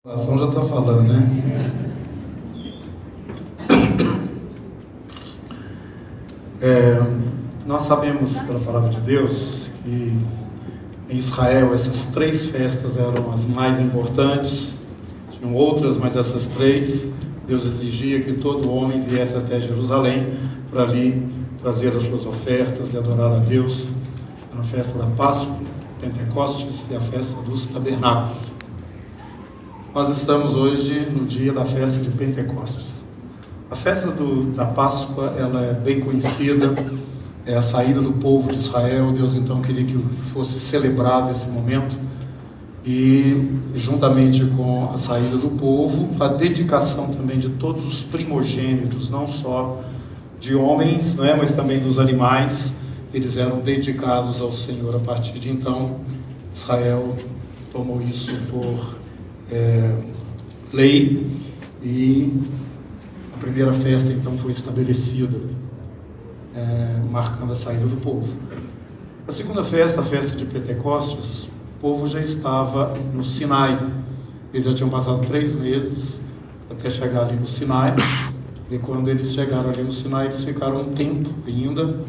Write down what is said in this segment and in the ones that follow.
O coração já está falando, né? Nós sabemos pela palavra de Deus que em Israel essas 3 festas eram as mais importantes. Tinham outras, mas essas 3, Deus exigia que todo homem viesse até Jerusalém para ali trazer as suas ofertas e adorar a Deus. Era a festa da Páscoa, Pentecostes e a festa dos Tabernáculos. Nós estamos hoje no dia da festa de Pentecostes. A festa da Páscoa, ela é bem conhecida, é a saída do povo de Israel. Deus então queria que fosse celebrado esse momento e, juntamente com a saída do povo, a dedicação também de todos os primogênitos, não só de homens, não é, mas também dos animais. Eles eram dedicados ao Senhor. A partir de então, Israel tomou isso por lei, e a primeira festa então foi estabelecida, marcando a saída do povo. A segunda festa, a festa de Pentecostes, o povo já estava no Sinai. Eles já tinham passado 3 meses até chegar ali no Sinai, e quando eles chegaram ali no Sinai, eles ficaram um tempo ainda,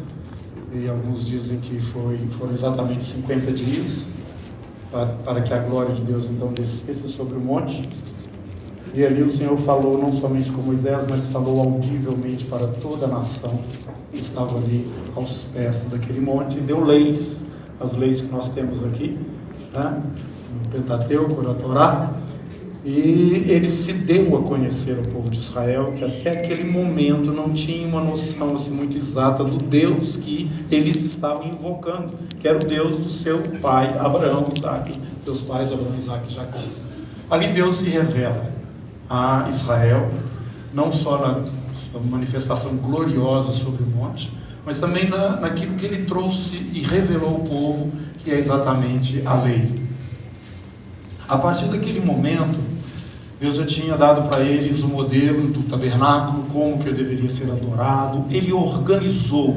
e alguns dizem que foram exatamente 50 dias, para que a glória de Deus então descesse sobre o monte. E ali o Senhor falou não somente com Moisés, mas falou audivelmente para toda a nação que estava ali aos pés daquele monte, e deu leis, as leis que nós temos aqui, né? No Pentateuco, na Torá. E ele se deu a conhecer ao povo de Israel, que até aquele momento não tinha uma noção assim, muito exata do Deus que eles estavam invocando, que era o Deus do seu pai Abraão, Isaac, seus pais Abraão, Isaac e Jacó. Ali Deus se revela a Israel, não só na sua manifestação gloriosa sobre o monte, mas também naquilo que ele trouxe e revelou ao povo, que é exatamente a lei. A partir daquele momento, Deus já tinha dado para eles o modelo do tabernáculo, como que ele deveria ser adorado. Ele organizou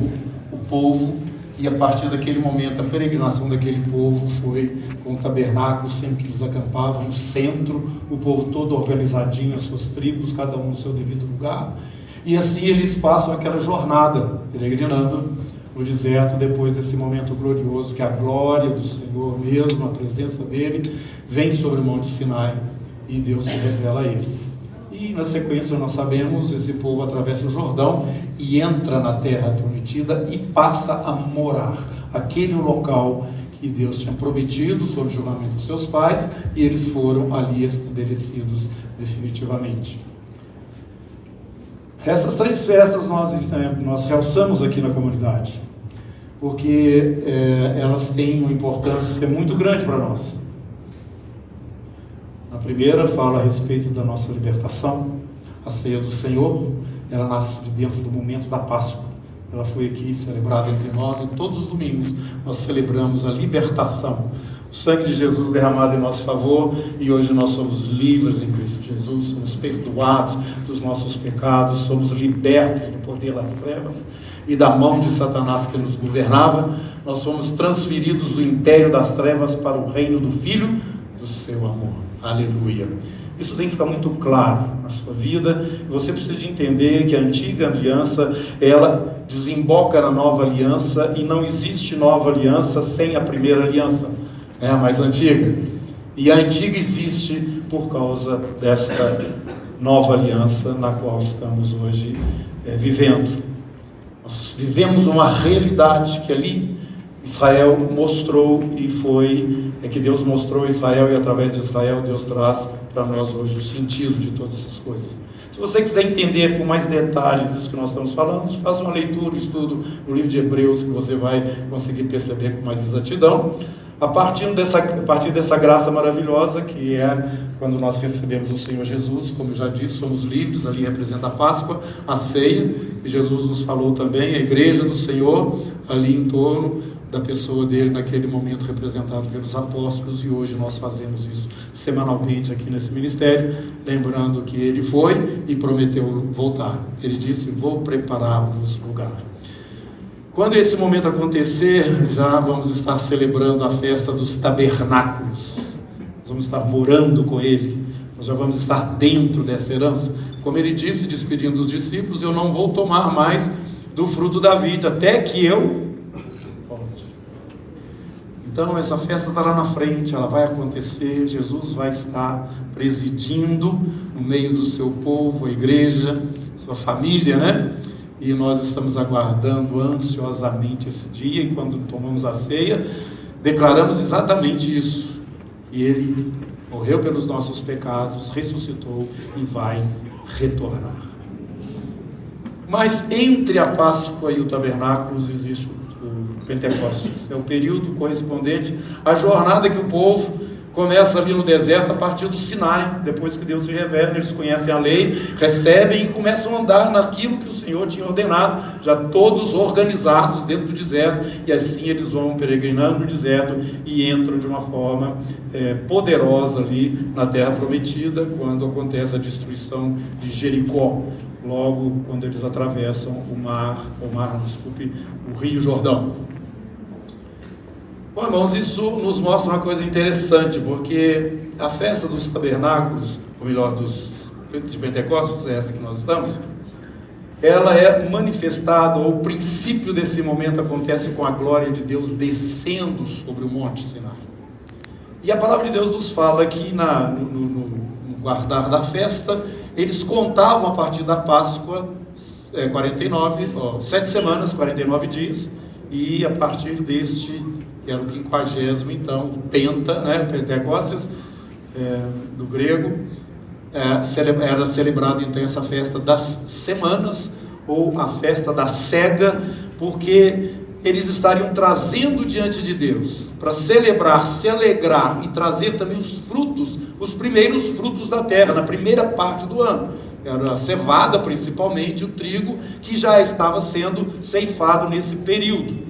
o povo, e a partir daquele momento a peregrinação daquele povo foi com o tabernáculo, sempre que eles acampavam, no centro, o povo todo organizadinho, as suas tribos, cada um no seu devido lugar. E assim eles passam aquela jornada, peregrinando no deserto, depois desse momento glorioso, que a glória do Senhor mesmo, a presença dele, vem sobre o Monte Sinai, e Deus se revela a eles. E na sequência nós sabemos, esse povo atravessa o Jordão e entra na terra prometida e passa a morar, aquele local que Deus tinha prometido sob o juramento dos seus pais, e eles foram ali estabelecidos definitivamente. Essas 3 festas nós realçamos aqui na comunidade, porque elas têm uma importância muito grande para nós. A primeira fala a respeito da nossa libertação, a ceia do Senhor. Ela nasce de dentro do momento da Páscoa. Ela foi aqui celebrada entre nós, e todos os domingos nós celebramos a libertação. O sangue de Jesus derramado em nosso favor, e hoje nós somos livres em Cristo Jesus, somos perdoados dos nossos pecados, somos libertos do poder das trevas e da mão de Satanás que nos governava. Nós somos transferidos do império das trevas para o reino do Filho do seu amor. Aleluia. Isso tem que ficar muito claro na sua vida. Você precisa de entender que a antiga aliança, ela desemboca na nova aliança, e não existe nova aliança sem a primeira aliança, é a mais antiga. E a antiga existe por causa desta nova aliança na qual estamos hoje vivendo. Nós vivemos uma realidade que ali Israel mostrou, e que Deus mostrou a Israel, e através de Israel Deus traz para nós hoje o sentido de todas essas coisas. Se você quiser entender com mais detalhes disso que nós estamos falando, faça uma leitura, um estudo no livro de Hebreus, que você vai conseguir perceber com mais exatidão. A partir dessa graça maravilhosa, que é quando nós recebemos o Senhor Jesus, como eu já disse, somos livres, ali representa a Páscoa, a ceia, e Jesus nos falou também, a igreja do Senhor, ali em torno da pessoa dele, naquele momento representado pelos apóstolos, e hoje nós fazemos isso semanalmente aqui nesse ministério, lembrando que ele foi e prometeu voltar. Ele disse: vou preparar-vos lugar. Quando esse momento acontecer, já vamos estar celebrando a festa dos tabernáculos. Nós vamos estar morando com ele, Nós já vamos estar dentro dessa herança. Como ele disse, despedindo os discípulos, eu não vou tomar mais do fruto da vide, até que eu volte. Então essa festa está lá na frente, ela vai acontecer, Jesus vai estar presidindo no meio do seu povo, a igreja, sua família, né? E nós estamos aguardando ansiosamente esse dia, e quando tomamos a ceia, declaramos exatamente isso. E ele morreu pelos nossos pecados, ressuscitou e vai retornar. Mas entre a Páscoa e o tabernáculo existe o Pentecostes. É o período correspondente à jornada que o povo começa ali no deserto a partir do Sinai. Depois que Deus se revela, eles conhecem a lei, recebem e começam a andar naquilo que o Senhor tinha ordenado, já todos organizados dentro do deserto, e assim eles vão peregrinando no deserto e entram de uma forma poderosa ali na terra prometida, quando acontece a destruição de Jericó, logo quando eles atravessam o Rio Jordão. Bom, irmãos, isso nos mostra uma coisa interessante, porque a festa dos tabernáculos, ou melhor, de Pentecostes, é essa que nós estamos, ela é manifestada, ou o princípio desse momento acontece com a glória de Deus descendo sobre o Monte Sinai. E a palavra de Deus nos fala que no guardar da festa, eles contavam a partir da Páscoa 7 semanas, 49 dias, e a partir deste, que era o 50º, então, Pentecostes, do grego, era celebrado então essa festa das semanas, ou a festa da cega, porque eles estariam trazendo diante de Deus, para celebrar, se alegrar e trazer também os frutos, os primeiros frutos da terra, na primeira parte do ano. Era a cevada, principalmente, o trigo, que já estava sendo ceifado nesse período,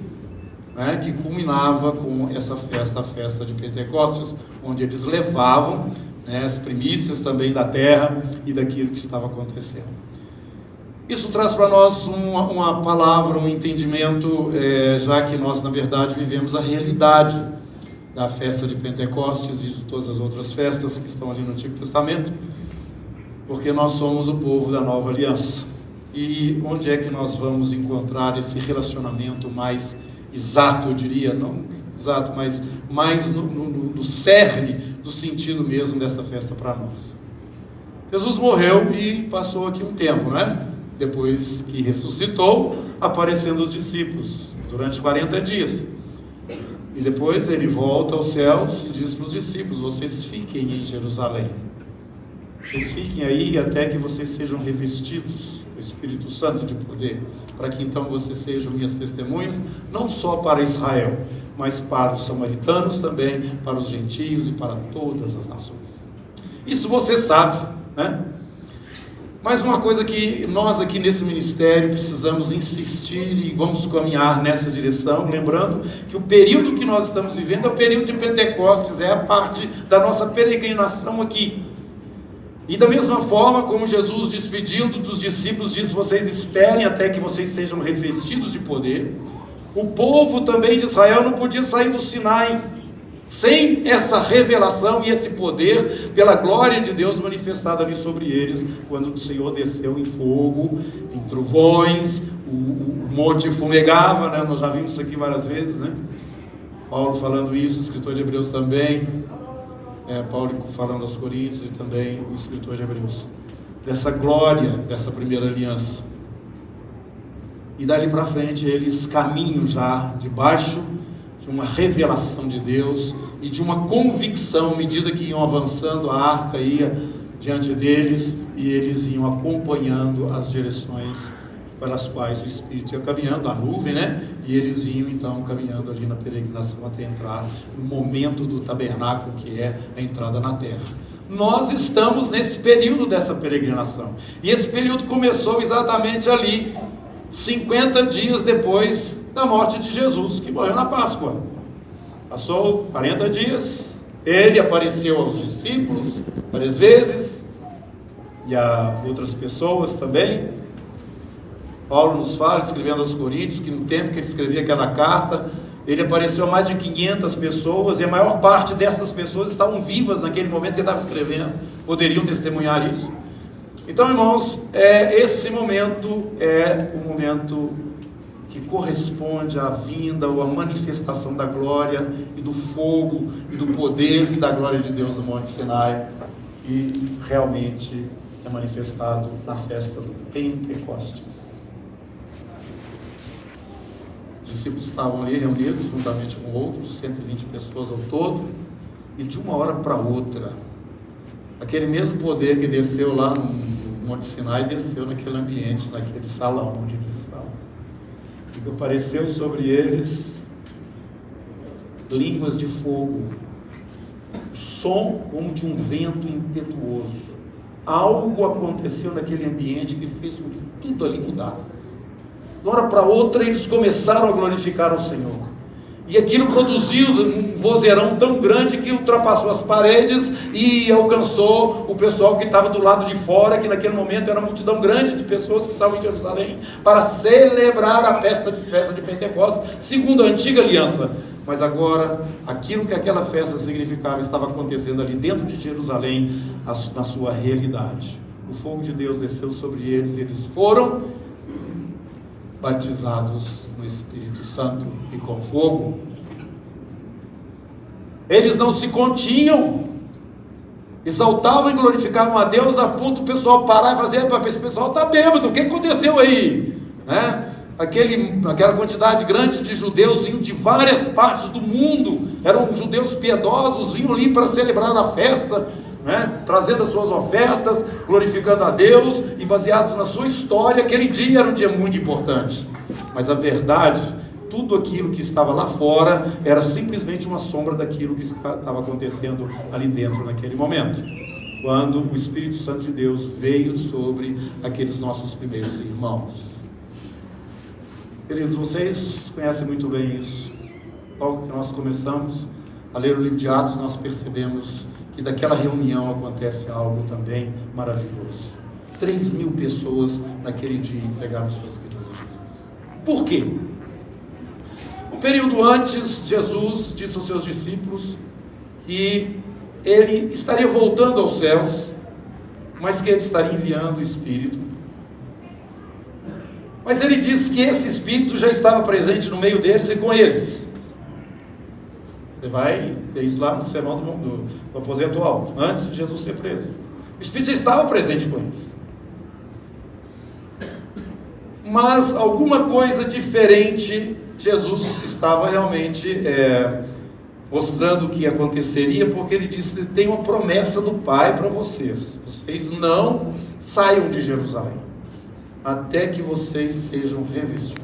né, que culminava com essa festa, a festa de Pentecostes, onde eles levavam, né, as primícias também da terra e daquilo que estava acontecendo. Isso traz para nós uma palavra, um entendimento, já que nós, na verdade, vivemos a realidade da festa de Pentecostes e de todas as outras festas que estão ali no Antigo Testamento, porque nós somos o povo da nova aliança. E onde é que nós vamos encontrar esse relacionamento mais exato, eu diria, não exato, mas mais no cerne do sentido mesmo dessa festa para nós? Jesus morreu e passou aqui um tempo, né? Depois que ressuscitou, aparecendo aos discípulos durante 40 dias. E depois ele volta aos céus e diz para os discípulos: vocês fiquem em Jerusalém. Vocês fiquem aí até que vocês sejam revestidos do Espírito Santo de poder, para que então vocês sejam minhas testemunhas, não só para Israel, mas para os samaritanos também, para os gentios e para todas as nações. Isso você sabe, né? Mas uma coisa que nós aqui nesse ministério precisamos insistir e vamos caminhar nessa direção, lembrando que o período que nós estamos vivendo é o período de Pentecostes, é a parte da nossa peregrinação aqui. E da mesma forma como Jesus, despedindo dos discípulos, diz: vocês esperem até que vocês sejam revestidos de poder. O povo também de Israel não podia sair do Sinai sem essa revelação e esse poder pela glória de Deus manifestada ali sobre eles, quando o Senhor desceu em fogo, em trovões, o monte fumegava, né? Nós já vimos isso aqui várias vezes, né? Paulo falando isso, o escritor de Hebreus também, Paulo falando aos Coríntios e também o escritor de Hebreus, dessa glória, dessa primeira aliança. E dali para frente eles caminham já debaixo de uma revelação de Deus e de uma convicção, à medida que iam avançando, a arca ia diante deles e eles iam acompanhando as direções pelas quais o Espírito ia caminhando, a nuvem, né? E eles iam então caminhando ali na peregrinação até entrar no momento do tabernáculo, que é a entrada na terra. Nós estamos nesse período dessa peregrinação, e esse período começou exatamente ali, 50 dias depois da morte de Jesus, que morreu na Páscoa. Passou 40 dias, ele apareceu aos discípulos várias vezes, e a outras pessoas também. Paulo nos fala, escrevendo aos Coríntios, que no tempo que ele escrevia aquela carta, Ele apareceu a mais de 500 pessoas, e a maior parte dessas pessoas estavam vivas naquele momento que ele estava escrevendo, poderiam testemunhar isso. Então, irmãos, esse momento é o momento que corresponde à vinda ou à manifestação da glória e do fogo e do poder e da glória de Deus no Monte Sinai, que realmente é manifestado na festa do Pentecostes. Os discípulos estavam ali reunidos juntamente com outros, 120 pessoas ao todo, e de uma hora para outra, aquele mesmo poder que desceu lá no Monte Sinai, desceu naquele ambiente, naquele salão onde eles estavam. E apareceu sobre eles línguas de fogo, som como de um vento impetuoso. Algo aconteceu naquele ambiente que fez com que tudo ali mudasse. De uma hora para outra eles começaram a glorificar ao Senhor. E aquilo produziu um vozeirão tão grande que ultrapassou as paredes e alcançou o pessoal que estava do lado de fora, que naquele momento era uma multidão grande de pessoas que estavam em Jerusalém para celebrar a festa de Pentecostes, segundo a antiga aliança. Mas agora, aquilo que aquela festa significava estava acontecendo ali dentro de Jerusalém, na sua realidade. O fogo de Deus desceu sobre eles e eles foram batizados no Espírito Santo e com fogo. Eles não se continham, exaltavam e glorificavam a Deus a ponto do pessoal parar e fazer: esse pessoal está bêbado, o que aconteceu aí? Aquela quantidade grande de judeus vinham de várias partes do mundo, eram judeus piedosos, vinham ali para celebrar a festa, trazendo as suas ofertas, glorificando a Deus, e baseados na sua história. Aquele dia era um dia muito importante, mas a verdade, tudo aquilo que estava lá fora era simplesmente uma sombra daquilo que estava acontecendo ali dentro naquele momento, quando o Espírito Santo de Deus veio sobre aqueles nossos primeiros irmãos. Queridos, vocês conhecem muito bem isso. Logo que nós começamos a ler o livro de Atos, nós percebemos que daquela reunião acontece algo também maravilhoso. 3.000 pessoas naquele dia entregaram suas vidas a Jesus. Por quê? Um período antes, Jesus disse aos seus discípulos que ele estaria voltando aos céus, mas que ele estaria enviando o Espírito. Mas ele disse que esse Espírito já estava presente no meio deles e com eles. Você vai ver isso lá no sermão do aposento alto, antes de Jesus ser preso. O Espírito já estava presente com eles. Mas alguma coisa diferente, Jesus estava realmente mostrando o que aconteceria, porque ele disse: tem uma promessa do Pai para vocês. Vocês não saiam de Jerusalém até que vocês sejam revestidos.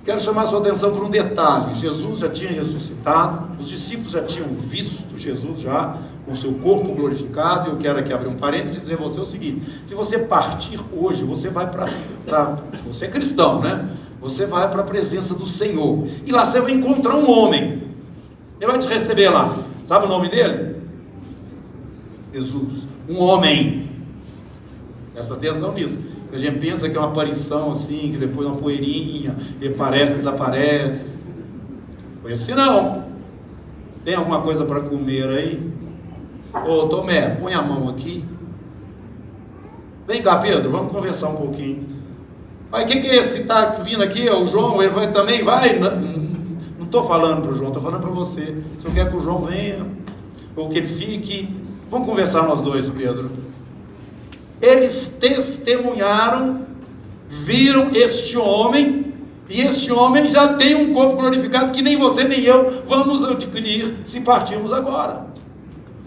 Quero chamar sua atenção por um detalhe. Jesus já tinha ressuscitado, os discípulos já tinham visto Jesus já com seu corpo glorificado. E eu quero aqui abrir um parênteses e dizer a você o seguinte: se você partir hoje, você vai se você é cristão, você vai para a presença do Senhor, e lá você vai encontrar um homem, ele vai te receber lá. Sabe o nome dele? Jesus. Um homem. Presta atenção nisso. A gente pensa que é uma aparição assim, que depois uma poeirinha, ele aparece, desaparece. Foi assim não. Tem alguma coisa para comer aí? Ô Tomé, põe a mão aqui. Vem cá, Pedro, vamos conversar um pouquinho. Mas o que é esse que está vindo aqui? O João, ele também vai? Não estou falando para o João, estou falando para você. Se eu quero que o João venha, ou que ele fique, vamos conversar nós dois, Pedro. Eles testemunharam, viram este homem, e este homem já tem um corpo glorificado que nem você nem eu vamos adquirir se partirmos agora.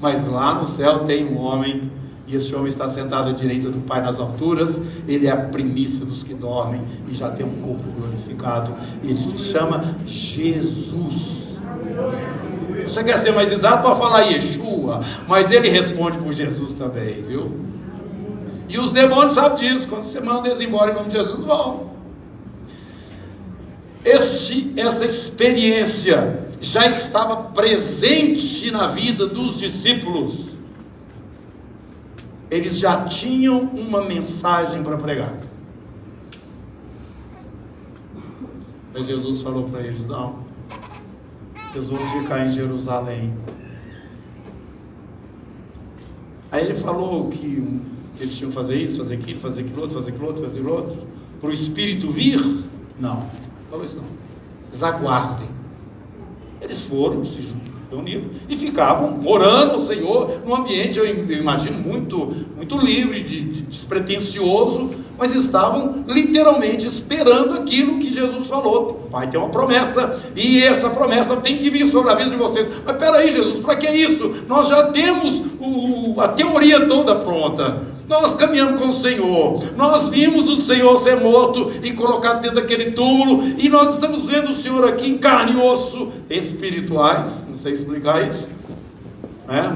Mas lá no céu tem um homem, e esse homem está sentado à direita do Pai nas alturas. Ele é a primícia dos que dormem e já tem um corpo glorificado. Ele se chama Jesus. Você quer ser mais exato para falar Yeshua, mas ele responde por Jesus também, viu? E os demônios sabem disso. Quando você manda eles embora em nome de Jesus, vão. Esta experiência já estava presente na vida dos discípulos. Eles já tinham uma mensagem para pregar. Mas Jesus falou para eles: não, eles vão ficar em Jerusalém. Aí ele falou que eles tinham que fazer isso, fazer aquilo, fazer aquilo outro, fazer aquilo outro, fazer aquilo outro, para o Espírito vir? Não, falou isso não. Vocês aguardem. Eles foram, se reuniram e ficavam orando ao Senhor, num ambiente, eu imagino, muito livre, despretensioso, mas estavam literalmente esperando aquilo que Jesus falou. O Pai tem uma promessa, e essa promessa tem que vir sobre a vida de vocês. Mas peraí, Jesus, para que isso? Nós já temos a teoria toda pronta. Nós caminhamos com o Senhor, nós vimos o Senhor ser morto e colocado dentro daquele túmulo, e nós estamos vendo o Senhor aqui em carne e osso espirituais, não sei explicar isso,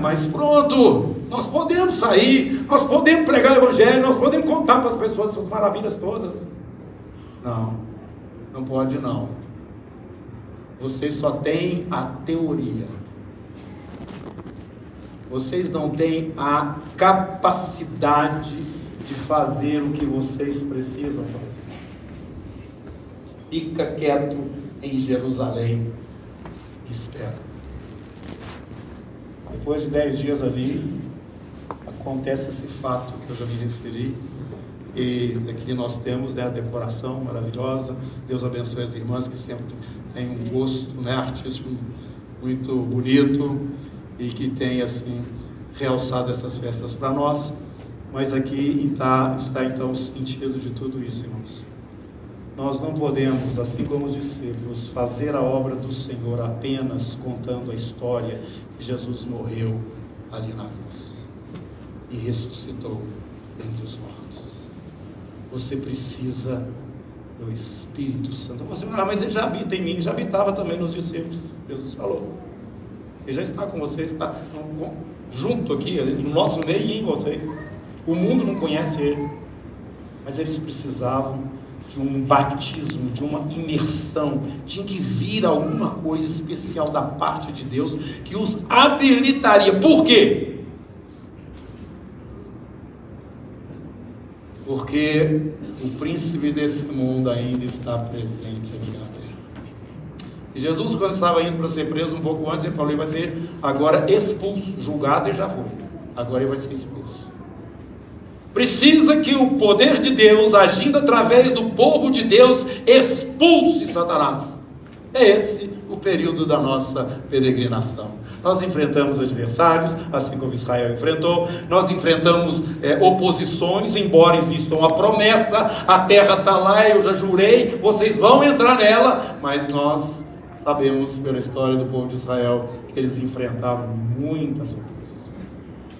mas pronto, nós podemos sair, nós podemos pregar o Evangelho, nós podemos contar para as pessoas essas maravilhas todas. Não pode não. Vocês só têm a teoria. Vocês não têm a capacidade de fazer o que vocês precisam fazer. Fica quieto em Jerusalém e espera. Depois de 10 dias ali, acontece esse fato que eu já me referi. E aqui nós temos a decoração maravilhosa. Deus abençoe as irmãs que sempre têm um gosto artístico muito bonito e que tem assim realçado essas festas para nós. Mas aqui está então o sentido de tudo isso, irmãos. Nós não podemos, assim como os discípulos, fazer a obra do Senhor apenas contando a história que Jesus morreu ali na cruz e ressuscitou entre os mortos. Você precisa do Espírito Santo. Você, mas ele já habita em mim, já habitava também nos discípulos. Jesus falou. Ele já está com vocês, está junto aqui, no nosso meio e em vocês. O mundo não conhece ele, mas eles precisavam de um batismo, de uma imersão. Tinha que vir alguma coisa especial da parte de Deus que os habilitaria. Por quê? Porque o príncipe desse mundo ainda está presente aqui na terra. E Jesus, quando estava indo para ser preso, um pouco antes, ele falou: ele vai ser agora expulso, julgado, e já foi. Agora ele vai ser expulso. Precisa que o poder de Deus, agindo através do povo de Deus, expulse Satanás. É esse o período da nossa peregrinação. Nós enfrentamos adversários, assim como Israel enfrentou. Nós enfrentamos oposições, embora exista uma promessa. A terra está lá, eu já jurei, vocês vão entrar nela. Mas nós sabemos pela história do povo de Israel que eles enfrentavam muitas oposições.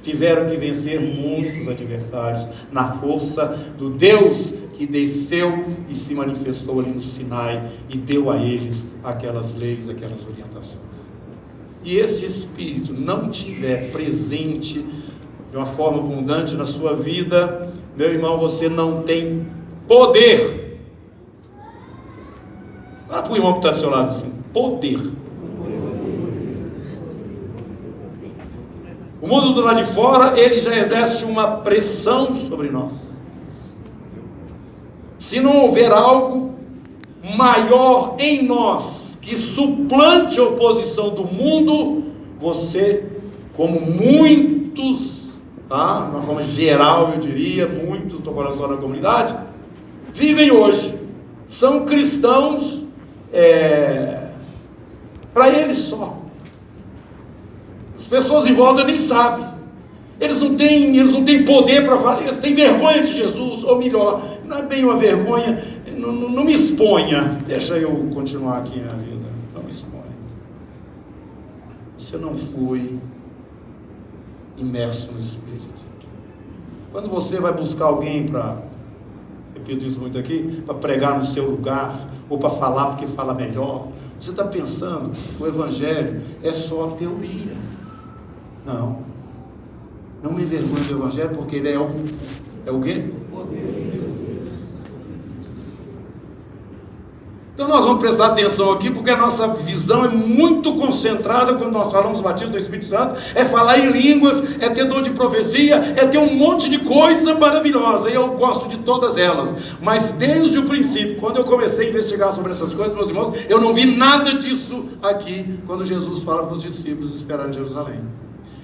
Tiveram que vencer muitos adversários na força do Deus que desceu e se manifestou ali no Sinai e deu a eles aquelas leis, aquelas orientações. Se esse Espírito não estiver presente de uma forma abundante na sua vida, meu irmão, você não tem poder. Fala para o irmão que está do seu lado assim: poder. O mundo do lado de fora, ele já exerce uma pressão sobre nós. Se não houver algo maior em nós que suplante a oposição do mundo, você, como muitos, de uma forma geral eu diria, muitos, estou falando só na comunidade, vivem hoje, são cristãos para eles só. As pessoas em volta nem sabem. Eles não têm poder para falar, eles têm vergonha de Jesus, ou melhor, não é bem uma vergonha, não me exponha, deixa eu continuar aqui na vida, não me exponha. Você não foi imerso no Espírito. Quando você vai buscar alguém para, repito isso muito aqui, para pregar no seu lugar, ou para falar porque fala melhor, você está pensando que o Evangelho é só teoria. Não me envergonhe do Evangelho, porque ele é o quê? Então nós vamos prestar atenção aqui, porque a nossa visão é muito concentrada quando nós falamos do batismo do Espírito Santo, é falar em línguas, é ter dom de profecia, é ter um monte de coisa maravilhosa, e eu gosto de todas elas, mas desde o princípio, quando eu comecei a investigar sobre essas coisas, meus irmãos, eu não vi nada disso aqui, quando Jesus fala para os discípulos esperar em Jerusalém.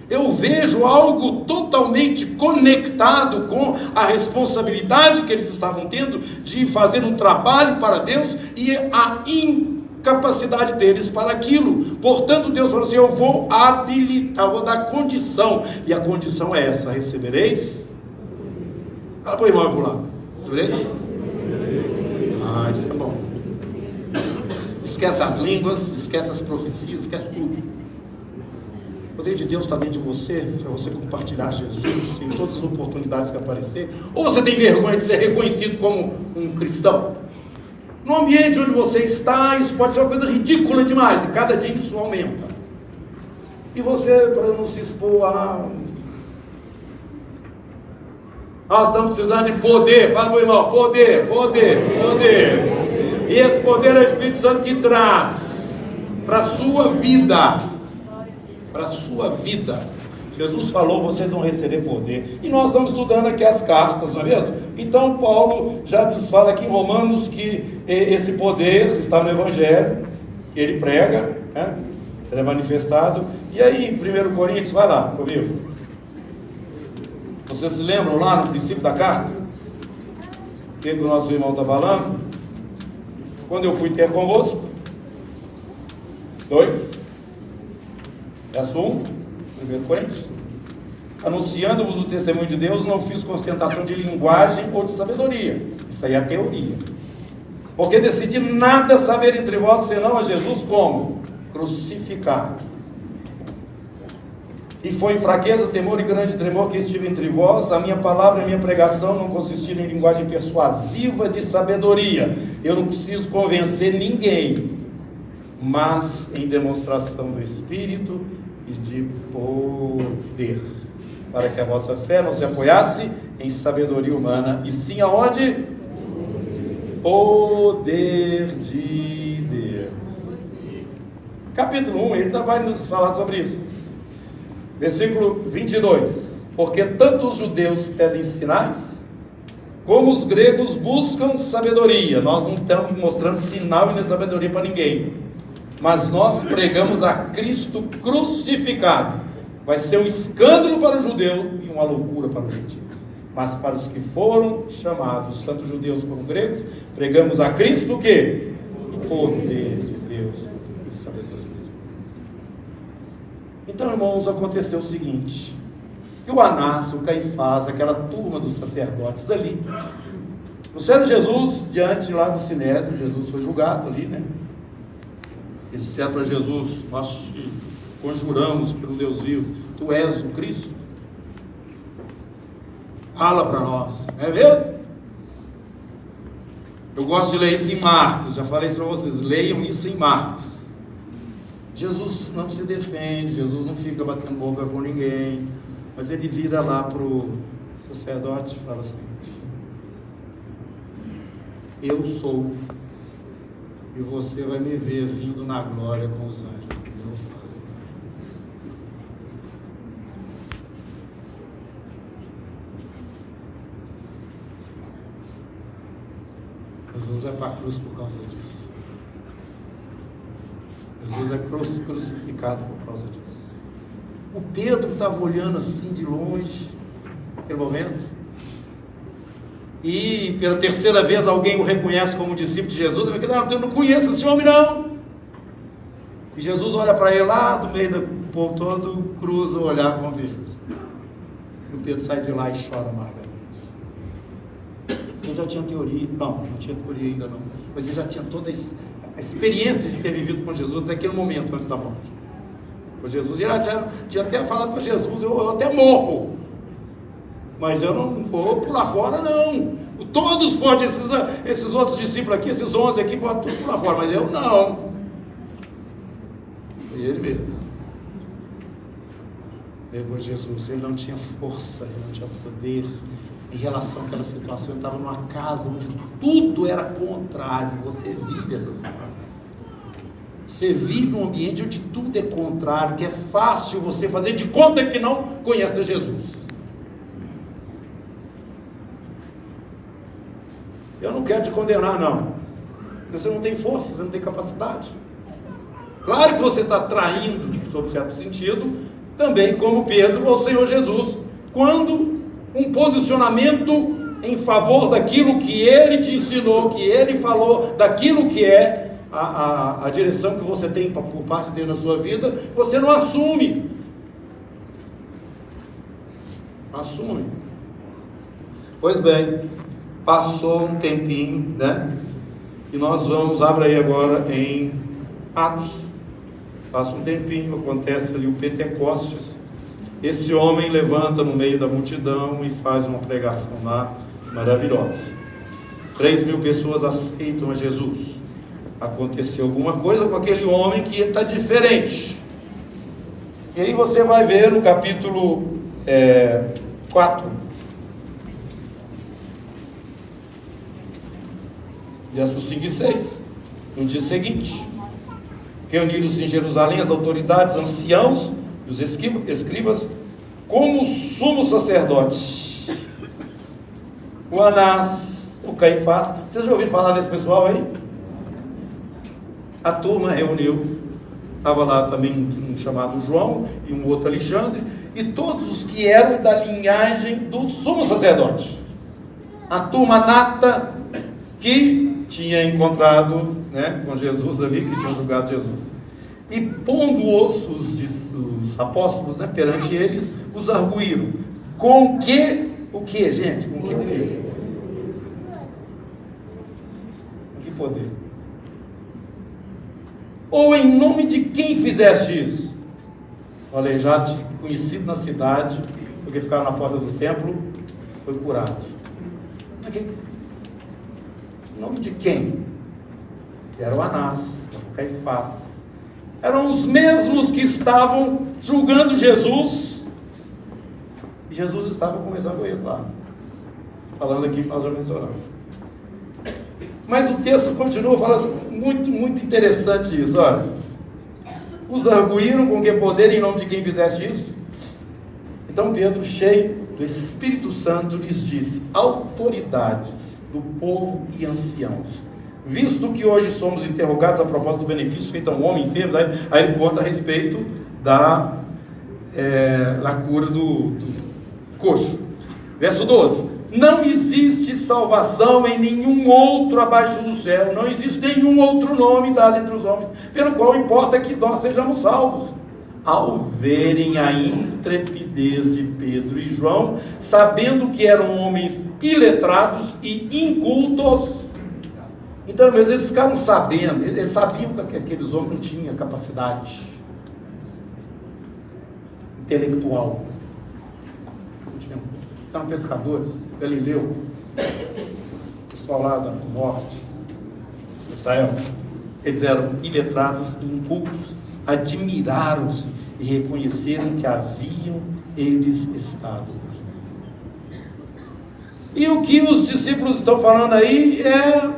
Eu vejo algo totalmente conectado com a responsabilidade que eles estavam tendo de fazer um trabalho para Deus e a incapacidade deles para aquilo. Portanto, Deus falou assim: eu vou habilitar, vou dar condição, e a condição é essa: recebereis. Fala para o irmão por lá. Recebereis? Isso é bom. Esquece as línguas, esquece as profecias, esquece tudo. O poder de Deus está dentro de você, para você compartilhar Jesus em todas as oportunidades que aparecer. Ou você tem vergonha de ser reconhecido como um cristão? No ambiente onde você está, isso pode ser uma coisa ridícula demais, e cada dia isso aumenta. E você, para não se expor a... Nós estamos precisando de poder. Fala para o irmão: poder, poder, poder. E esse poder é o Espírito Santo que traz para a sua vida. Para a sua vida. Jesus falou: vocês vão receber poder. E nós estamos estudando aqui as cartas, não é mesmo? Então Paulo já nos fala aqui em Romanos que esse poder está no Evangelho, que ele prega, né? Ele é manifestado. E aí, 1 Coríntios, vai lá comigo. Vocês se lembram lá no princípio da carta? O que o nosso irmão está falando? Quando eu fui ter convosco, 2, verso 1, 1 Coríntios: anunciando-vos o testemunho de Deus, não fiz com ostentação de linguagem ou de sabedoria. Isso aí é teoria. Porque decidi nada saber entre vós, senão a Jesus como? Crucificado. E foi em fraqueza, temor e grande tremor que estive entre vós. A minha palavra e a minha pregação não consistiram em linguagem persuasiva de sabedoria. Eu não preciso convencer ninguém, mas em demonstração do Espírito e de poder, para que a vossa fé não se apoiasse em sabedoria humana, e sim aonde? Poder de Deus. Capítulo 1, ele ainda vai nos falar sobre isso. Versículo 22: porque tanto os judeus pedem sinais, como os gregos buscam sabedoria. Nós não estamos mostrando sinal e nem sabedoria para ninguém, mas nós pregamos a Cristo crucificado. Vai ser um escândalo para o judeu e uma loucura para o gentio. Mas para os que foram chamados, tanto judeus como gregos, pregamos a Cristo o quê? Poder de Deus e sabedoria. Então, irmãos, aconteceu o seguinte: que o Anás, o Caifás, aquela turma dos sacerdotes ali, trouxeram Jesus diante lá do Sinédrio. Jesus foi julgado ali, né? Eles disseram para Jesus: nós te conjuramos pelo Deus vivo, tu és o Cristo, fala para nós. É mesmo? Eu gosto de ler isso em Marcos, já falei isso para vocês, leiam isso em Marcos. Jesus não se defende, Jesus não fica batendo boca com ninguém, mas ele vira lá para o sacerdote e fala assim: eu sou, e você vai me ver vindo na glória com os anjos. Jesus é para a cruz por causa disso. Jesus é crucificado por causa disso. O Pedro estava olhando assim de longe, naquele momento, e pela terceira vez alguém o reconhece como discípulo de Jesus. Ele fala: não, eu não conheço esse homem não. E Jesus olha para ele lá do meio do povo todo, cruza o olhar com Pedro, e o Pedro sai de lá e chora amargamente. Ele já tinha teoria, não tinha teoria ainda não, mas ele já tinha toda a experiência de ter vivido com Jesus até aquele momento antes da morte. Com Jesus, ele já tinha até falado para Jesus: eu até morro, mas eu não vou pular fora não. Todos podem, esses outros discípulos aqui, esses 11 aqui, podem todos pular fora, mas eu não. Foi ele mesmo. negou Jesus. Ele não tinha força, ele não tinha poder em relação àquela situação. Ele estava numa casa onde tudo era contrário. Você vive essa situação. Você vive um ambiente onde tudo é contrário, que é fácil você fazer de conta que não conhece Jesus. Eu não quero te condenar, não. Você não tem força, você não tem capacidade. Claro que você está traindo, sob certo sentido, também como Pedro ao Senhor Jesus, quando um posicionamento em favor daquilo que Ele te ensinou, que Ele falou, daquilo que é a direção que você tem por parte dele na sua vida, você não assume. Assume. Pois bem, passou um tempinho, né? E nós vamos, abra aí agora em Atos. Passa um tempinho, acontece ali o Pentecostes. Esse homem levanta no meio da multidão e faz uma pregação lá maravilhosa. 3.000 pessoas aceitam a Jesus. Aconteceu alguma coisa com aquele homem que está diferente. E aí você vai ver no capítulo 4, versos 5 e 6, no dia seguinte, reuniram-se em Jerusalém as autoridades, anciãos e os escribas, como o sumo sacerdote, o Anás, o Caifás. Vocês já ouviram falar desse pessoal aí? A turma reuniu, estava lá também um chamado João e um outro Alexandre, e todos os que eram da linhagem do sumo sacerdote. A turma nata que tinha encontrado, né, com Jesus ali, que tinha julgado Jesus. E pondo-os os apóstolos, né, perante eles, os arguíram. Com que, o que, gente? Com que poder? Com que poder? Ou em nome de quem fizeste isso? O aleijado, conhecido na cidade, porque ficava na porta do templo, foi curado. Em nome de quem? Era o Anás, o Caifás. Eram os mesmos que estavam julgando Jesus. E Jesus estava conversando com eles lá. Falando aqui que nós vamos mencionar. Mas o texto continua falando, muito, muito interessante isso, olha. Os arguíram com que poder, em nome de quem fizeste isso? Então Pedro, cheio do Espírito Santo, lhes disse: autoridades do povo e anciãos, visto que hoje somos interrogados a propósito do benefício feito a um homem enfermo, aí ele conta a respeito da cura do coxo. Verso 12. Não existe salvação em nenhum outro abaixo do céu, não existe nenhum outro nome dado entre os homens, pelo qual importa que nós sejamos salvos. Ao verem a intrepidez de Pedro e João, sabendo que eram homens iletrados e incultos, então às vezes eles ficaram sabendo, eles sabiam que aqueles homens não tinham capacidade intelectual, não tinham, eram pescadores, Galileu, pessoal lá do norte, Israel, eles eram iletrados e incultos, admiraram-se e reconheceram que haviam eles estado. E o que os discípulos estão falando aí é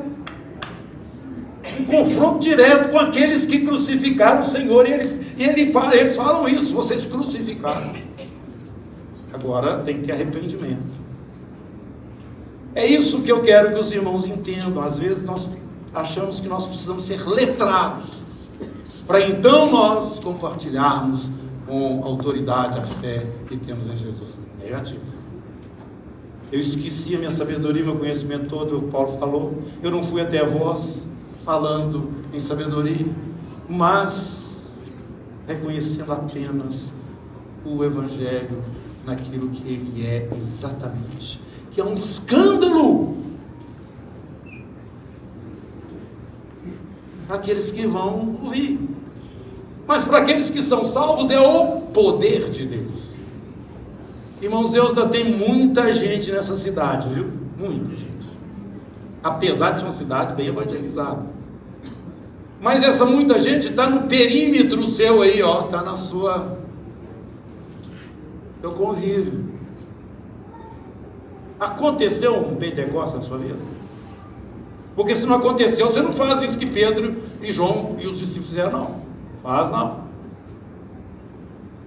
um confronto direto com aqueles que crucificaram o Senhor, e eles falam isso: vocês crucificaram. Agora tem que ter arrependimento. É isso que eu quero que os irmãos entendam. Às vezes nós achamos que nós precisamos ser letrados, para então nós compartilharmos com autoridade a fé que temos em Jesus. Negativo. Eu esqueci a minha sabedoria, meu conhecimento todo, o Paulo falou. Eu não fui até vós falando em sabedoria, mas reconhecendo apenas o Evangelho naquilo que ele é exatamente, que é um escândalo para aqueles que vão ouvir, mas para aqueles que são salvos é o poder de Deus. Irmãos, Deus ainda tem muita gente nessa cidade, viu? Muita gente, apesar de ser uma cidade bem evangelizada, mas essa muita gente está no perímetro seu aí, ó, está na sua Eu convivo. Aconteceu um Pentecostes na sua vida? Porque se não aconteceu, você não faz isso que Pedro e João e os discípulos fizeram, não. Faz não.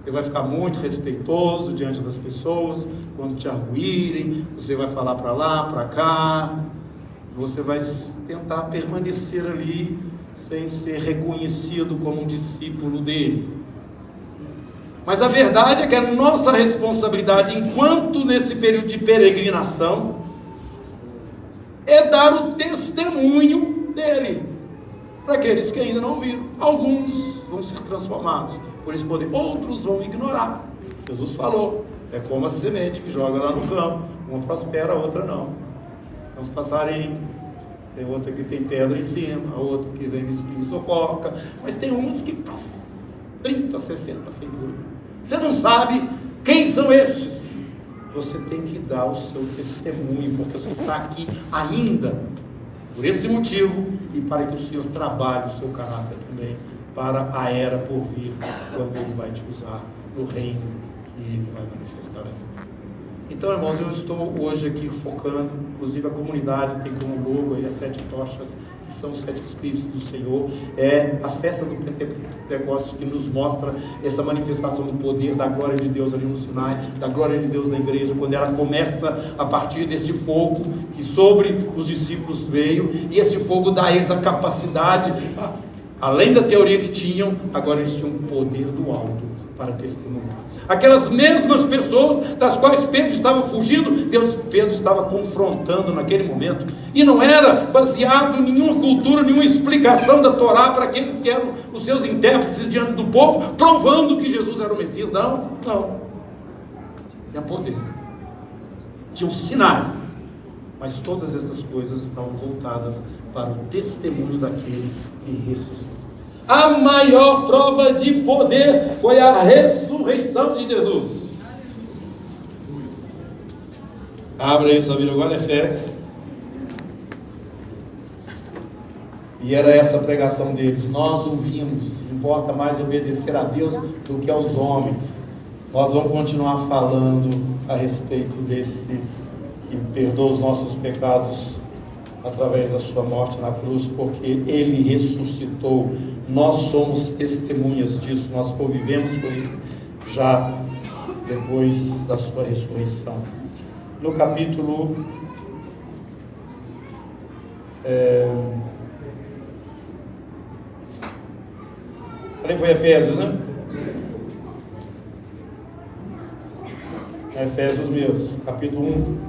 Você vai ficar muito respeitoso diante das pessoas, quando te arguírem, você vai falar para lá, para cá, você vai tentar permanecer ali, sem ser reconhecido como um discípulo dele. Mas a verdade é que a nossa responsabilidade, enquanto nesse período de peregrinação, é dar o testemunho dele, para aqueles que ainda não viram. Alguns vão ser transformados por esse poder, outros vão ignorar. Jesus falou, é como a semente que joga lá no campo, uma prospera, a outra não. Tem uns passarinhos, tem outra que tem pedra em cima, a outra que vem no espinho e sofoca, mas tem uns que 30, 60, 100 por um. Você não sabe quem são estes. Você tem que dar o seu testemunho, porque você está aqui ainda por esse motivo e para que o Senhor trabalhe o seu caráter também para a era por vir, quando Ele vai te usar no reino que Ele vai manifestar aqui. Então, irmãos, eu estou hoje aqui focando, inclusive a comunidade tem como logo aí as 7 tochas, que são os 7 Espíritos do Senhor. É a festa do Pentecostes que nos mostra essa manifestação do poder da glória de Deus ali no Sinai, da glória de Deus na igreja, quando ela começa a partir desse fogo que sobre os discípulos veio, e esse fogo dá a eles a capacidade, além da teoria que tinham, agora eles tinham o poder do alto para testemunhar. Aquelas mesmas pessoas das quais Pedro estava fugindo, Pedro estava confrontando naquele momento, e não era baseado em nenhuma cultura, nenhuma explicação da Torá para aqueles que eram os seus intérpretes diante do povo, provando que Jesus era o Messias. Não. Tinha poder, tinham sinais, mas todas essas coisas estavam voltadas para o testemunho daquele que ressuscitou. A maior prova de poder foi a ressurreição de Jesus. Abra aí sua Bíblia agora, Efésios. E era essa a pregação deles. Nós ouvimos, importa mais obedecer a Deus do que aos homens. Nós vamos continuar falando a respeito desse que perdoa os nossos pecados através da sua morte na cruz, porque Ele ressuscitou. Nós somos testemunhas disso, nós convivemos com Ele já depois da sua ressurreição. No capítulo foi Efésios, né? Efésios mesmo, capítulo 1.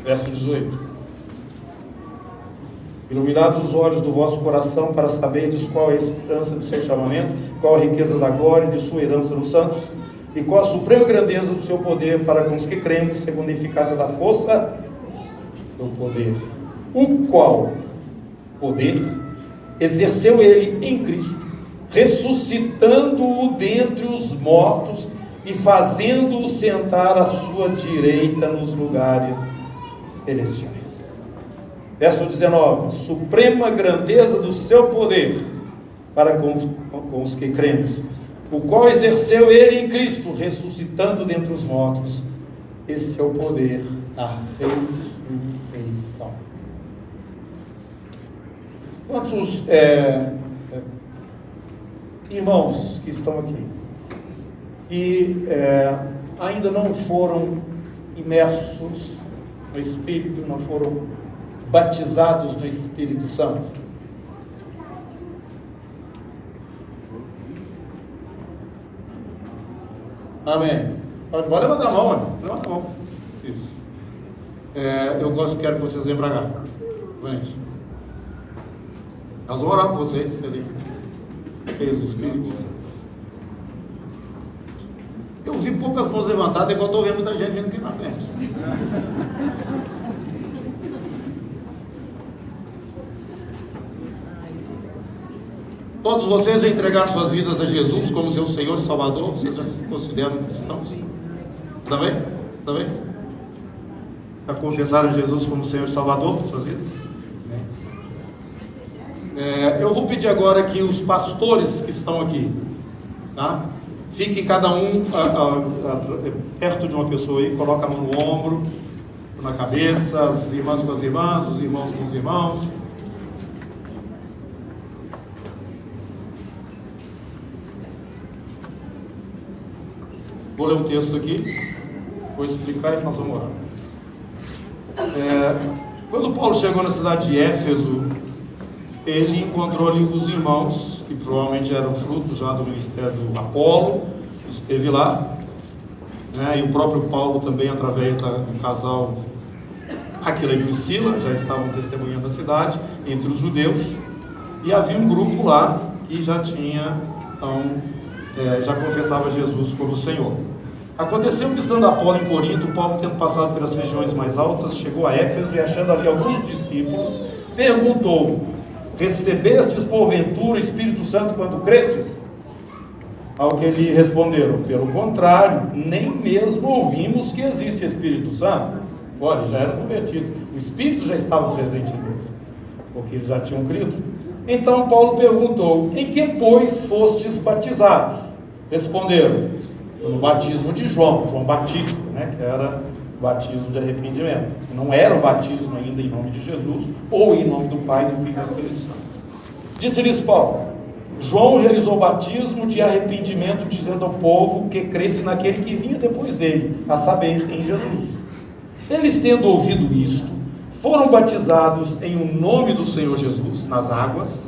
Verso 18. Iluminados os olhos do vosso coração, para saberdes qual é a esperança do seu chamamento, qual a riqueza da glória de sua herança nos santos, e qual a suprema grandeza do seu poder para com os que cremos, segundo a eficácia da força do poder. O qual poder exerceu Ele em Cristo, ressuscitando-o dentre os mortos e fazendo-o sentar à sua direita nos lugares celestiais. Verso 19. Suprema grandeza do seu poder para com os que cremos, o qual exerceu Ele em Cristo, ressuscitando dentre os mortos. Esse é o poder da ressurreição. Quantos irmãos que estão aqui e ainda não foram imersos no Espírito, não foram batizados no Espírito Santo? Amém. Pode levantar a mão, mano. Levanta a mão. Isso. Quero que vocês venham para cá. Gente, nós vamos orar por vocês ali. Fez o Espírito. Eu vi poucas mãos levantadas, igual estou vendo muita gente vindo aqui na frente. Todos vocês já entregaram suas vidas a Jesus como seu Senhor e Salvador? Vocês já se consideram cristãos? Está bem? Está bem? Já confessaram Jesus como Senhor e Salvador em suas vidas? Eu vou pedir agora que os pastores que estão aqui, tá? Fiquem cada um perto de uma pessoa aí, coloca a mão no ombro, na cabeça, as irmãs com as irmãs, os irmãos com os irmãos. Vou ler um texto aqui, vou explicar e nós vamos orar. Quando Paulo chegou na cidade de Éfeso, ele encontrou ali os irmãos, que provavelmente eram fruto já do ministério do Apolo, esteve lá, né? E o próprio Paulo também, através do casal Áquila e Priscila, já estavam testemunhando a cidade, entre os judeus, e havia um grupo lá que já tinha, então, já confessava Jesus como Senhor. Aconteceu que, estando Apolo em Corinto, Paulo, tendo passado pelas regiões mais altas, chegou a Éfeso e, achando ali alguns discípulos, perguntou: recebestes porventura o Espírito Santo quando crestes? Ao que lhe responderam: pelo contrário, nem mesmo ouvimos que existe Espírito Santo. Olha, já eram convertidos, o Espírito já estava presente em eles, porque eles já tinham crido. Então Paulo perguntou: em que, pois, fostes batizados? Responderam: no batismo de João Batista, né, que era o batismo de arrependimento. Não era o batismo ainda em nome de Jesus, ou em nome do Pai, do Filho e do Espírito Santo. Disse-lhes Paulo: João realizou o batismo de arrependimento, dizendo ao povo que cresce naquele que vinha depois dele, a saber, em Jesus. Eles, tendo ouvido isto, foram batizados em o nome do Senhor Jesus, nas águas,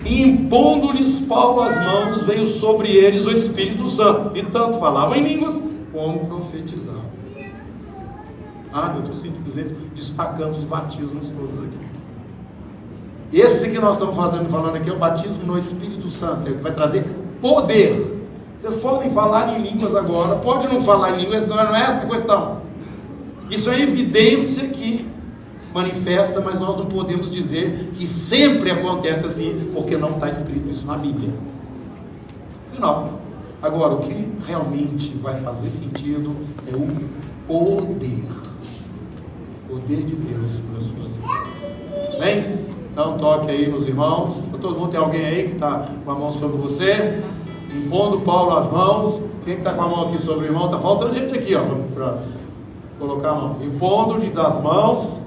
e impondo-lhes Paulo as mãos, veio sobre eles o Espírito Santo, e tanto falavam em línguas, como profetizavam. Eu estou simplesmente destacando os batismos todos aqui. Esse que nós estamos falando aqui é o batismo no Espírito Santo, é o que vai trazer poder. Vocês podem falar em línguas agora, pode não falar em línguas, não é essa a questão. Isso é evidência que manifesta, mas nós não podemos dizer que sempre acontece assim, porque não está escrito isso na Bíblia. Não. Agora, o que realmente vai fazer sentido é o poder. O poder de Deus para as suas vidas. Bem? Dá um toque aí nos irmãos. Todo mundo tem alguém aí que está com a mão sobre você, impondo Paulo as mãos. Quem está com a mão aqui sobre o irmão? Está faltando gente aqui, ó, para colocar a mão. Impondo-lhes as mãos.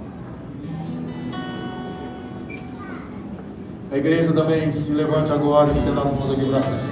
A igreja também se levante agora e estenda as mãos aqui para frente.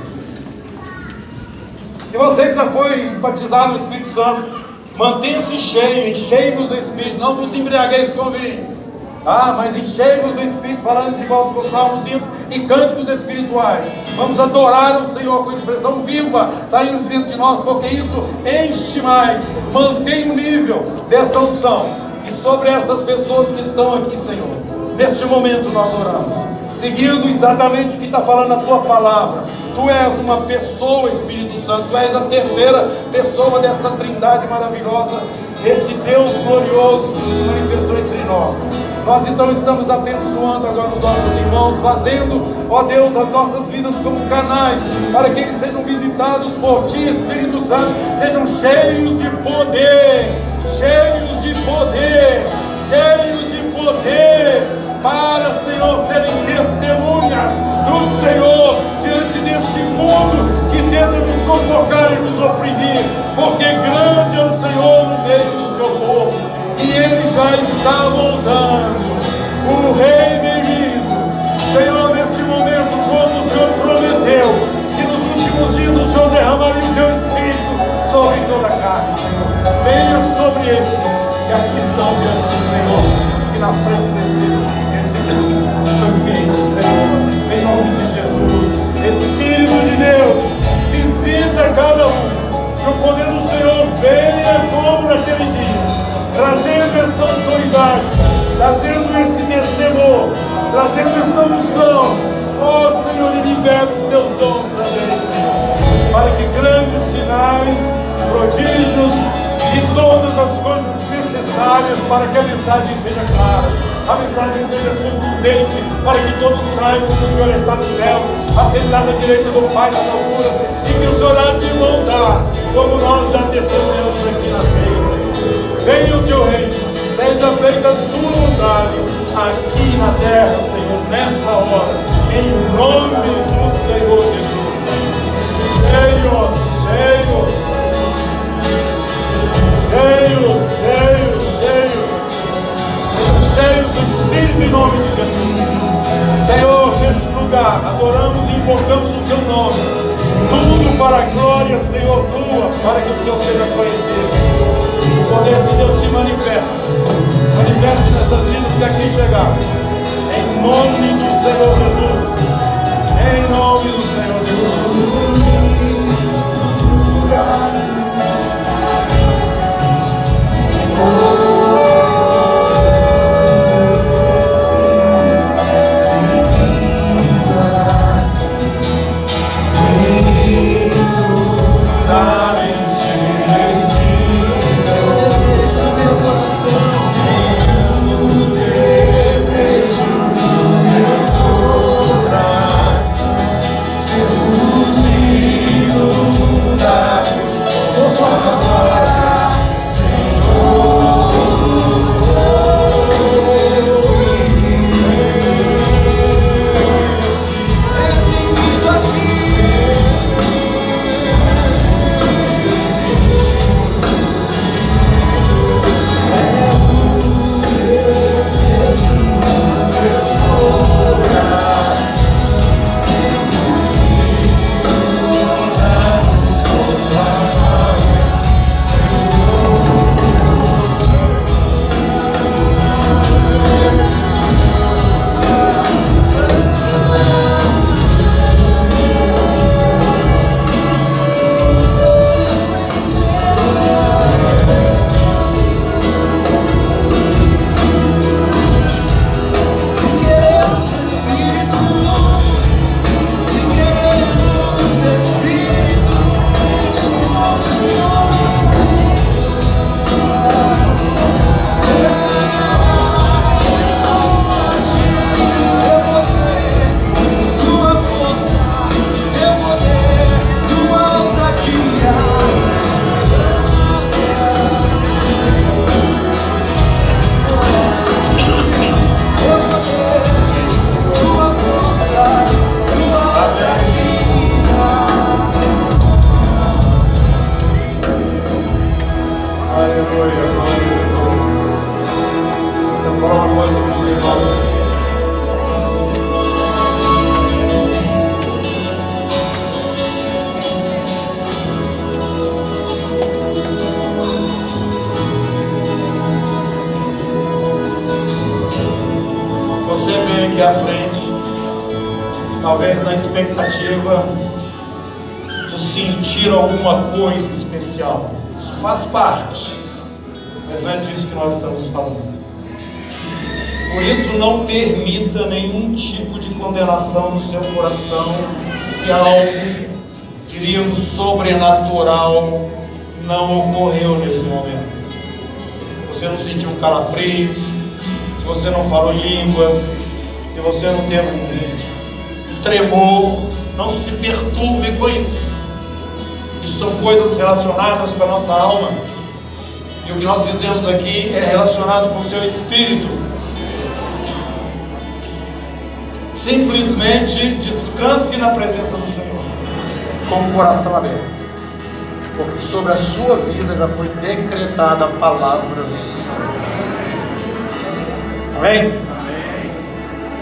E você que já foi batizado no Espírito Santo, mantenha-se cheio, enchei-vos do Espírito, não vos embriagueis com vinho. Mas enchei-vos do Espírito, falando de vós com salmos, hinos e cânticos espirituais. Vamos adorar o Senhor com expressão viva, saindo dentro de nós, porque isso enche mais, mantém o nível dessa unção. E sobre estas pessoas que estão aqui, Senhor, neste momento nós oramos, seguindo exatamente o que está falando a Tua palavra. Tu és uma pessoa, Espírito Santo, Tu és a terceira pessoa dessa trindade maravilhosa, esse Deus glorioso que se manifestou entre nós. Nós então estamos abençoando agora os nossos irmãos, fazendo, ó Deus, as nossas vidas como canais, para que eles sejam visitados por Ti, Espírito Santo, sejam cheios de poder, cheios de poder, cheios de poder, para, Senhor, serem testemunhas do Senhor diante deste mundo que tenta nos sufocar e nos oprimir, porque grande é o Senhor no meio do seu povo. E Ele já está voltando, o Rei bem-vindo. Senhor, neste momento, como o Senhor prometeu, que nos últimos dias o Senhor derramaria o Teu Espírito sobre toda a carne, Senhor. Venha sobre estes que aqui estão diante do Senhor, e na frente desse ambiente, Senhor, em nome de Jesus. Espírito de Deus, visita cada um, que o poder do Senhor venha como naquele dia, trazendo essa autoridade, trazendo esse destemor, trazendo essa unção. Ó Senhor, e libera os Teus dons também, Senhor, para que grandes sinais, prodígios e todas as coisas necessárias para que a mensagem seja clara, a mensagem seja contundente, para que todos saibam que o Senhor está no céu, assentado à direita do Pai da altura, e que o Senhor há de voltar, como nós já testemunhamos aqui na frente. Venha o Teu reino, seja feita a Tua vontade, aqui na terra, Senhor, nesta hora, em nome do Senhor Jesus. Senhor, Senhor, cheio do Espírito em nome de Jesus. Senhor, neste lugar, adoramos e invocamos o Teu nome. Tudo para a glória, Senhor, Tua, para que o Senhor seja conhecido. O poder de Deus se manifesta. Manifeste nessas vidas que aqui chegaram. Em nome do Senhor Jesus. Em nome do Senhor Jesus. Aqui à frente, talvez na expectativa de sentir alguma coisa especial. Isso faz parte, mas não é disso que nós estamos falando. Por isso, não permita nenhum tipo de condenação no seu coração se algo, diríamos, sobrenatural não ocorreu nesse momento. Você não sentiu um calafrio, se você não falou em línguas, se você não teve um tremor, não se perturbe com isso. Isso são coisas relacionadas com a nossa alma. E o que nós fizemos aqui é relacionado com o seu espírito. Simplesmente descanse na presença do Senhor, com o coração aberto. Porque sobre a sua vida já foi decretada a palavra do Senhor. Amém?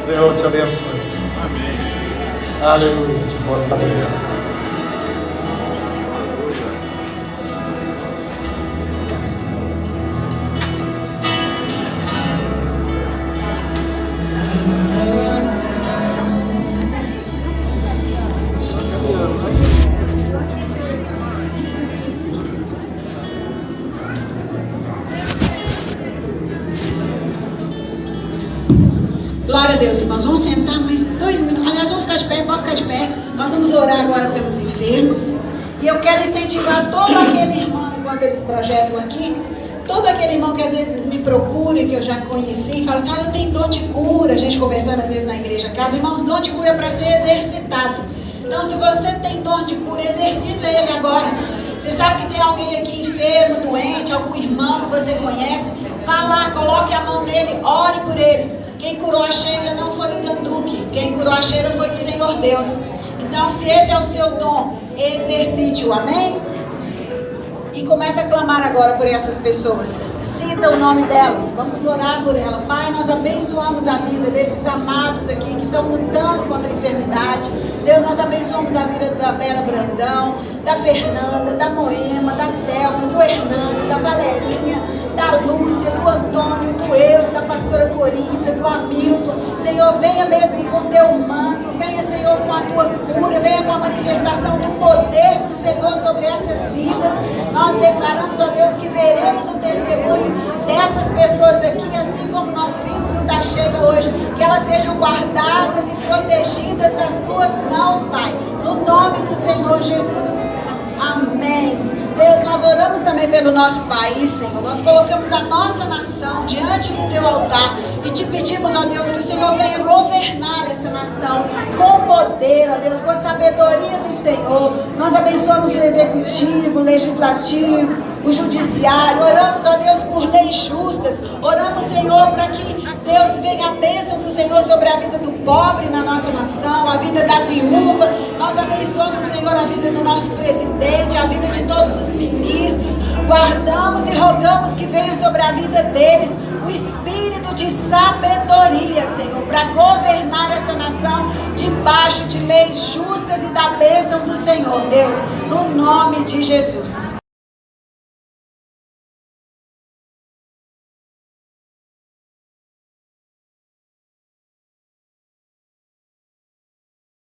Senhor te abençoe. Amém. Aleluia. Te fortaleça. Glória a Deus, irmãos. Vamos sentar mais 2 minutos. Aliás, vamos ficar de pé, pode ficar de pé. Nós vamos orar agora pelos enfermos. E eu quero incentivar todo aquele irmão, enquanto eles projetam aqui, todo aquele irmão que às vezes me procura, que eu já conheci, e fala assim: olha, eu tenho dom de cura. A gente conversando às vezes na igreja casa. Irmãos, dom de cura é para ser exercitado. Então, se você tem dom de cura, exercita ele agora. Você sabe que tem alguém aqui enfermo, doente, algum irmão que você conhece, vá lá, coloque a mão nele, ore por ele. Quem curou a Sheila não foi o Danduque. Quem curou a Sheila foi o Senhor Deus. Então, se esse é o seu dom, exercite-o, amém? E comece a clamar agora por essas pessoas. Cita o nome delas. Vamos orar por ela. Pai, nós abençoamos a vida desses amados aqui que estão lutando contra a enfermidade. Deus, nós abençoamos a vida da Vera Brandão, da Fernanda, da Moema, da Thelma, do Hernani, da Valerinha, da Lúcia, do Antônio, do Euro, da pastora Corinta, do Hamilton. Senhor, venha mesmo com o teu manto, venha, Senhor, com a tua cura, venha com a manifestação do poder do Senhor sobre essas vidas. Nós declaramos, ó Deus, que veremos o testemunho dessas pessoas aqui, assim como nós vimos o da Sheila hoje, que elas sejam guardadas e protegidas nas tuas mãos, Pai, no nome do Senhor Jesus. Amém. Deus, nós oramos também pelo nosso país, Senhor. Nós colocamos a nossa nação diante do teu altar e te pedimos, ó Deus, que o Senhor venha governar essa nação com poder, ó Deus, com a sabedoria do Senhor. Nós abençoamos o executivo, o legislativo, o judiciário. Oramos, ó Deus, por leis justas. Oramos, Senhor, para que Deus venha a bênção do Senhor sobre a vida do pobre na nossa nação, a vida da viúva. Nós abençoamos, Senhor, a vida do nosso presidente, a vida de todos os ministros. Guardamos e rogamos que venha sobre a vida deles o espírito de sabedoria, Senhor, para governar essa nação debaixo de leis justas e da bênção do Senhor, Deus, no nome de Jesus.